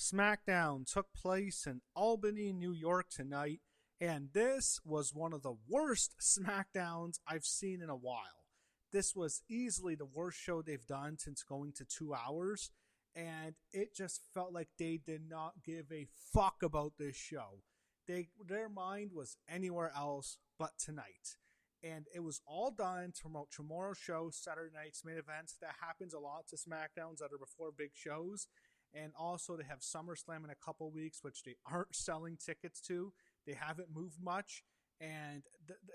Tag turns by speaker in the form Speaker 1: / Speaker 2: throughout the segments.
Speaker 1: SmackDown took place in Albany, New York tonight, and this was one of the worst SmackDowns I've seen in a while. This was easily the worst show they've done since going to 2 hours, and it just felt like they did not give a fuck about this show. Their mind was anywhere else but tonight. And it was all done to promote tomorrow's show, Saturday night's main events. That happens a lot to SmackDowns that are before big shows. And also they have SummerSlam in a couple weeks, which they aren't selling tickets to. They haven't moved much. And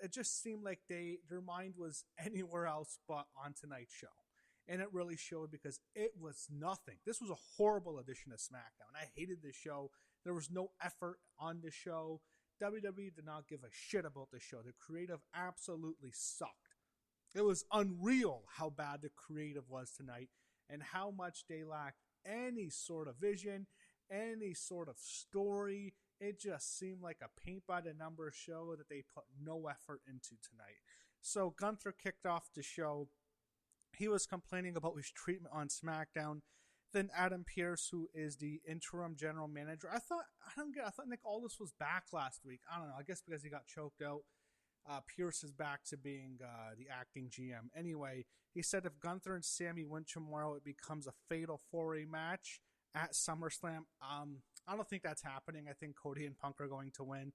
Speaker 1: it just seemed like their mind was anywhere else but on tonight's show. And it really showed because it was nothing. This was a horrible edition of SmackDown. I hated this show. There was no effort on the show. WWE did not give a shit about the show. The creative absolutely sucked. It was unreal how bad the creative was tonight and how much they lacked any sort of vision, any sort of story. It just seemed like a paint-by-the-numbers show that they put no effort into tonight. So Gunther kicked off the show. He was complaining about his treatment on SmackDown. Then Adam Pearce, who is the interim general manager. I thought Nick Aldis was back last week. I don't know. I guess because he got choked out. Pearce is back to being the acting GM. Anyway, he said if Gunther and Sammy win tomorrow, it becomes a fatal four-way match at SummerSlam. I don't think that's happening. I think Cody and Punk are going to win.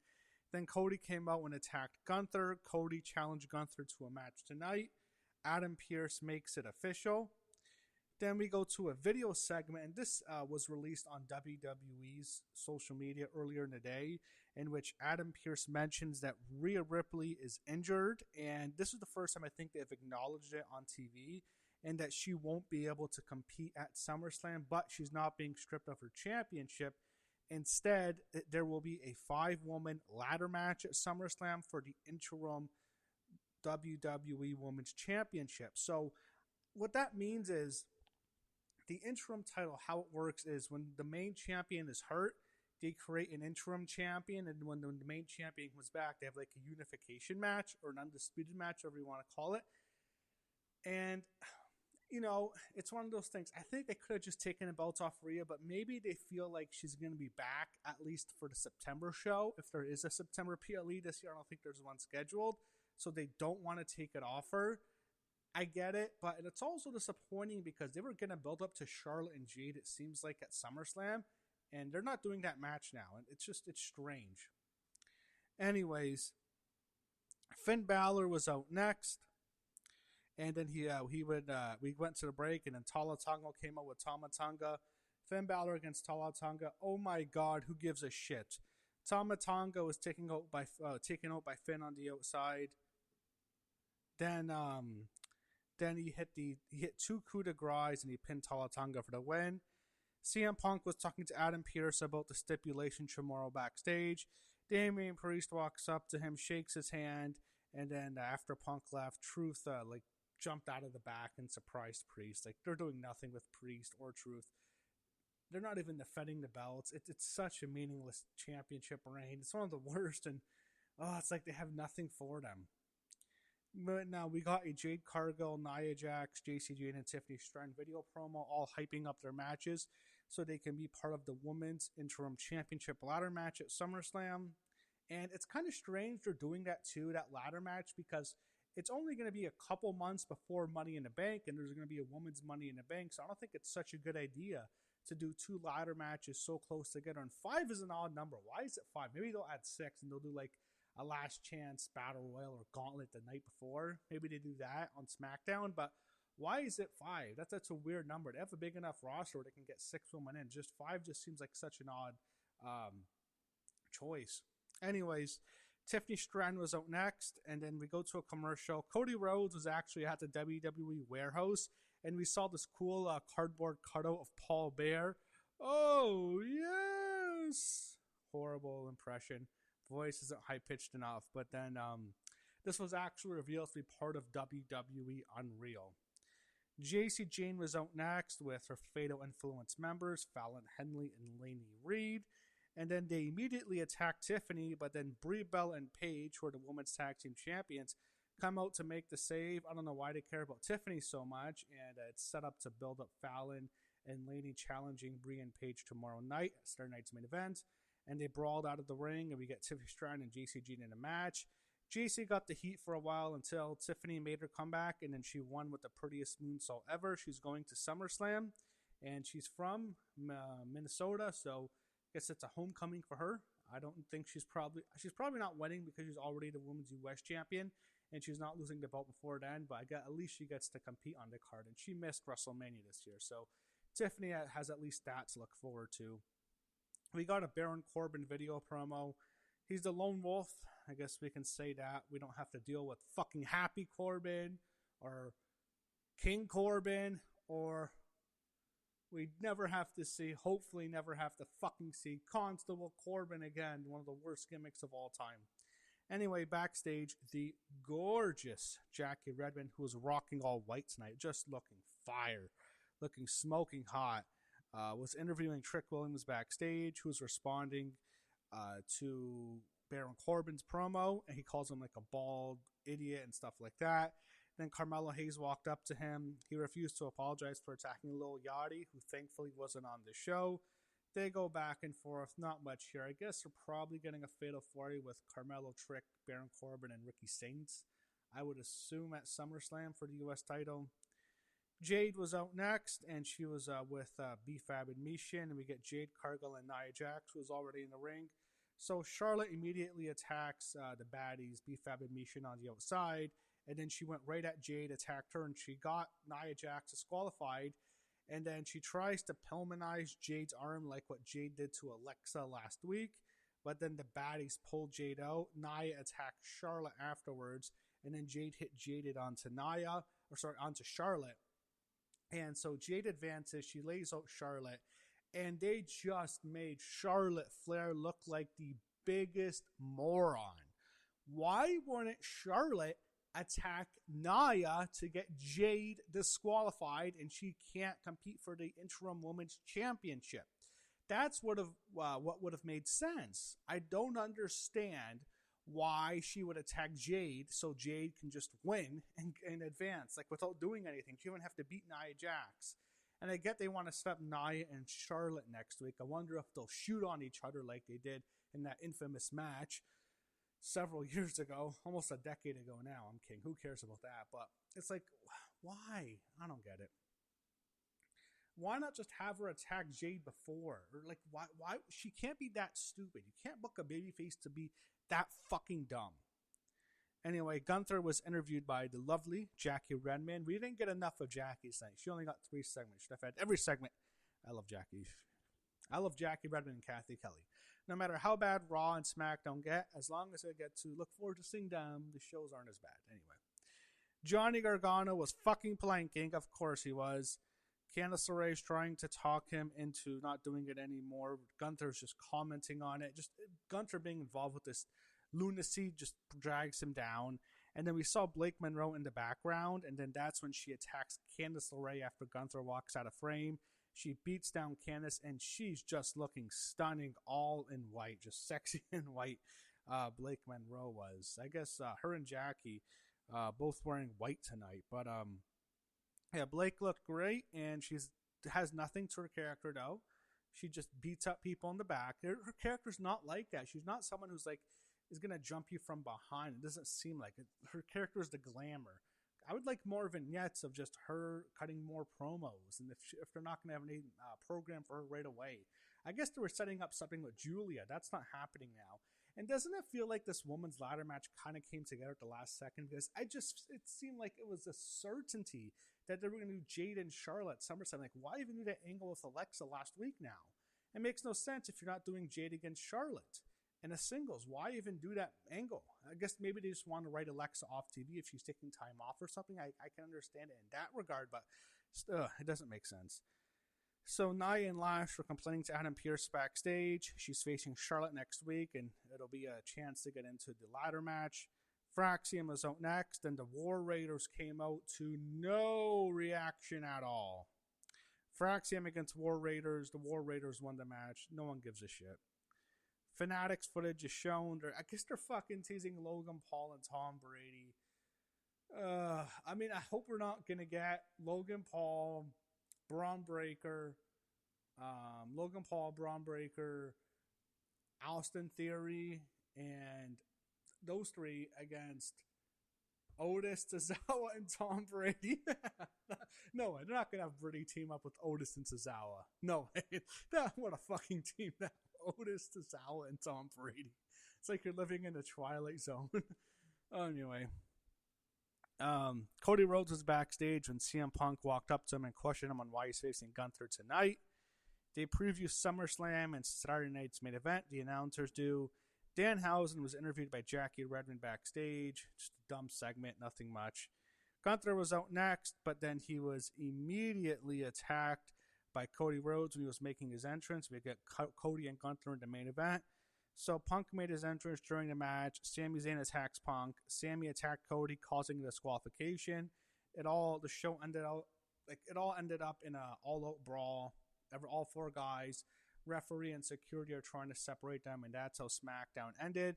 Speaker 1: Then Cody came out and attacked Gunther. Cody challenged Gunther to a match tonight. Adam Pearce makes it official. Then we go to a video segment, and this was released on WWE's social media earlier in the day, in which Adam Pearce mentions that Rhea Ripley is injured, and this is the first time I think they've acknowledged it on TV, and that she won't be able to compete at SummerSlam, but she's not being stripped of her championship. Instead, there will be a 5-woman ladder match at SummerSlam for the interim WWE Women's Championship. So what that means is, the interim title, how it works is when the main champion is hurt, they create an interim champion, and when the main champion comes back, they have like a unification match or an undisputed match, whatever you want to call it. And, you know, it's one of those things. I think they could have just taken the belts off Rhea, but maybe they feel like she's going to be back at least for the September show. If there is a September PLE this year, I don't think there's one scheduled, so they don't want to take it off her. I get it, but it's also disappointing because they were going to build up to Charlotte and Jade, it seems like, at SummerSlam, and they're not doing that match now, and it's strange. Anyways, Finn Balor was out next, and then we went to the break, and then Tala Tonga came out with Tama Tonga. Finn Balor against Tala Tonga. Oh my God, who gives a shit? Tama Tonga was taken out by Finn on the outside. Then he hit 2 coup de grace and he pinned Tala Tonga for the win. CM Punk was talking to Adam Pearce about the stipulation tomorrow backstage. Damian Priest walks up to him, shakes his hand, and then after Punk left, Truth jumped out of the back and surprised Priest. Like, they're doing nothing with Priest or Truth. They're not even defending the belts. It's such a meaningless championship reign. It's one of the worst, and it's like they have nothing for them. But now we got a Jade Cargill, Nia Jax, JC Jane, and Tiffany Stratton video promo all hyping up their matches so they can be part of the Women's Interim Championship ladder match at SummerSlam. And it's kind of strange they're doing that too, that ladder match, because it's only going to be a couple months before Money in the Bank, and there's going to be a Women's Money in the Bank, so I don't think it's such a good idea to do 2 ladder matches so close together. And 5 is an odd number. Why is it 5? Maybe they'll add 6 and they'll do like a last chance battle royal or gauntlet the night before. Maybe they do that on SmackDown, but why is it 5? That's a weird number. They have a big enough roster where they can get 6 women in. Just 5 just seems like such an odd choice. Anyways, Tiffany Stratton was out next, and then we go to a commercial. Cody Rhodes was actually at the WWE warehouse, and we saw this cool cardboard cutout of Paul Bear. Oh, yes! Horrible impression. Voice isn't high-pitched enough, but then this was actually revealed to be part of WWE Unreal. JC Jane was out next with her Fatal Influence members, Fallon Henley and Lainey Reed, and then they immediately attacked Tiffany, but then Brie Bella and Paige, who are the Women's Tag Team Champions, come out to make the save. I don't know why they care about Tiffany so much, and it's set up to build up Fallon and Laney challenging Brie and Paige tomorrow night at Saturday night's main event. And they brawled out of the ring, and we get Tiffany Stratton and JC Jean in a match. JC got the heat for a while until Tiffany made her comeback, and then she won with the prettiest moonsault ever. She's going to SummerSlam, and she's from Minnesota, so I guess it's a homecoming for her. I don't think she's probably not winning because she's already the Women's U.S. champion, and she's not losing the belt before then, but at least she gets to compete on the card, and she missed WrestleMania this year, so Tiffany has at least that to look forward to. We got a Baron Corbin video promo. He's the lone wolf. I guess we can say that. We don't have to deal with fucking Happy Corbin or King Corbin, or we never have to see, hopefully never have to fucking see Constable Corbin again. One of the worst gimmicks of all time. Anyway, backstage, the gorgeous Jackie Redmond, who was rocking all white tonight, just looking fire, looking smoking hot, was interviewing Trick Williams backstage, who was responding to Baron Corbin's promo, and he calls him like a bald idiot and stuff like that. Then Carmelo Hayes walked up to him. He refused to apologize for attacking Lil Yachty, who thankfully wasn't on the show. They go back and forth, not much here. I guess they're probably getting a fatal 40 with Carmelo, Trick, Baron Corbin, and Ricky Saints. I would assume at SummerSlam for the U.S. title. Jade was out next, and she was with B-Fab and Mishin, and we get Jade Cargill and Nia Jax, who was already in the ring. So Charlotte immediately attacks the baddies, B-Fab and Mishin, on the outside, and then she went right at Jade, attacked her, and she got Nia Jax disqualified, and then she tries to Pillmanize Jade's arm like what Jade did to Alexa last week, but then the baddies pulled Jade out. Nia attacked Charlotte afterwards, and then Jade hit Jaded onto Charlotte. And so Jade advances, she lays out Charlotte, and they just made Charlotte Flair look like the biggest moron. Why wouldn't Charlotte attack Nia to get Jade disqualified and she can't compete for the interim women's championship? That's what would have made sense. I don't understand why she would attack Jade so Jade can just win and advance, like without doing anything. She wouldn't have to beat Nia Jax. And I get they want to set up Nia and Charlotte next week. I wonder if they'll shoot on each other like they did in that infamous match several years ago, almost a decade ago now. I'm kidding. Who cares about that? But it's like, why? I don't get it. Why not just have her attack Jade before? Or like, why? She can't be that stupid. You can't book a babyface to be that fucking dumb. Anyway, Gunther was interviewed by the lovely Jackie Redmond. We didn't get enough of Jackie's tonight. She only got 3 segments. Should have had every segment. I love Jackie. I love Jackie Redmond and Kathy Kelly. No matter how bad Raw and SmackDown get, as long as I get to look forward to seeing them, the shows aren't as bad. Anyway, Johnny Gargano was fucking planking. Of course he was. Candice LeRae's trying to talk him into not doing it anymore. Gunther's just commenting on it. Just Gunther being involved with this lunacy just drags him down. And then we saw Blake Monroe in the background, and then that's when she attacks Candice LeRae after Gunther walks out of frame. She beats down Candice, and she's just looking stunning, all in white, just sexy in white. Blake Monroe was. I guess her and Jackie both wearing white tonight. But yeah, Blake looked great, and she has nothing to her character, though. She just beats up people in the back. Her character's not like that. She's not someone who's like, is going to jump you from behind. It doesn't seem like it. Her character is the glamour. I would like more vignettes of just her cutting more promos, and if they're not going to have any program for her right away. I guess they were setting up something with Julia. That's not happening now. And doesn't it feel like this women's ladder match kind of came together at the last second? Because it seemed like it was a certainty that they were going to do Jade and Charlotte SummerSlam. Like, why even do that angle with Alexa last week now? It makes no sense if you're not doing Jade against Charlotte in a singles. Why even do that angle? I guess maybe they just want to write Alexa off TV if she's taking time off or something. I can understand it in that regard, but it doesn't make sense. So Nia and Lash were complaining to Adam Pearce backstage. She's facing Charlotte next week, and it'll be a chance to get into the ladder match. Fraxium was out next, and the War Raiders came out to no reaction at all. Fraxium against War Raiders. The War Raiders won the match. No one gives a shit. Fanatics footage is shown. I guess they're fucking teasing Logan Paul and Tom Brady. I mean, I hope we're not going to get Logan Paul, Braun Breaker, Logan Paul, Braun Breaker, Austin Theory, and those three against Otis, Tozawa, and Tom Brady. No way, they're not going to have Brady team up with Otis and Tozawa. No way. What a fucking team that Otis, Tozawa, and Tom Brady. It's like you're living in the Twilight Zone. Anyway. Cody Rhodes was backstage when CM Punk walked up to him and questioned him on why he's facing Gunther tonight. They preview SummerSlam and Saturday night's main event. The announcers do. Danhausen was interviewed by Jackie Redmond backstage. Just a dumb segment, nothing much. Gunther was out next, but then he was immediately attacked by Cody Rhodes when he was making his entrance. We get Cody and Gunther in the main event. So Punk made his entrance during the match. Sami Zayn attacks Punk. Sami attacked Cody, causing a disqualification. The show ended up in a all-out brawl. All four guys, referee and security, are trying to separate them, and that's how SmackDown ended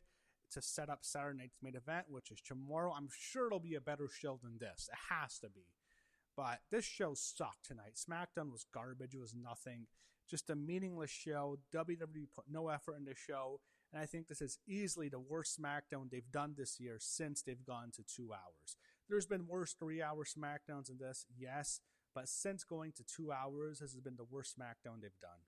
Speaker 1: to set up Saturday night's main event, which is tomorrow. I'm sure it'll be a better show than this. It has to be. But this show sucked tonight. SmackDown was garbage. It was nothing. Just a meaningless show. WWE put no effort in the show. And I think this is easily the worst SmackDown they've done this year since they've gone to 2 hours. There's been worse 3-hour SmackDowns than this, yes. But since going to 2 hours, this has been the worst SmackDown they've done.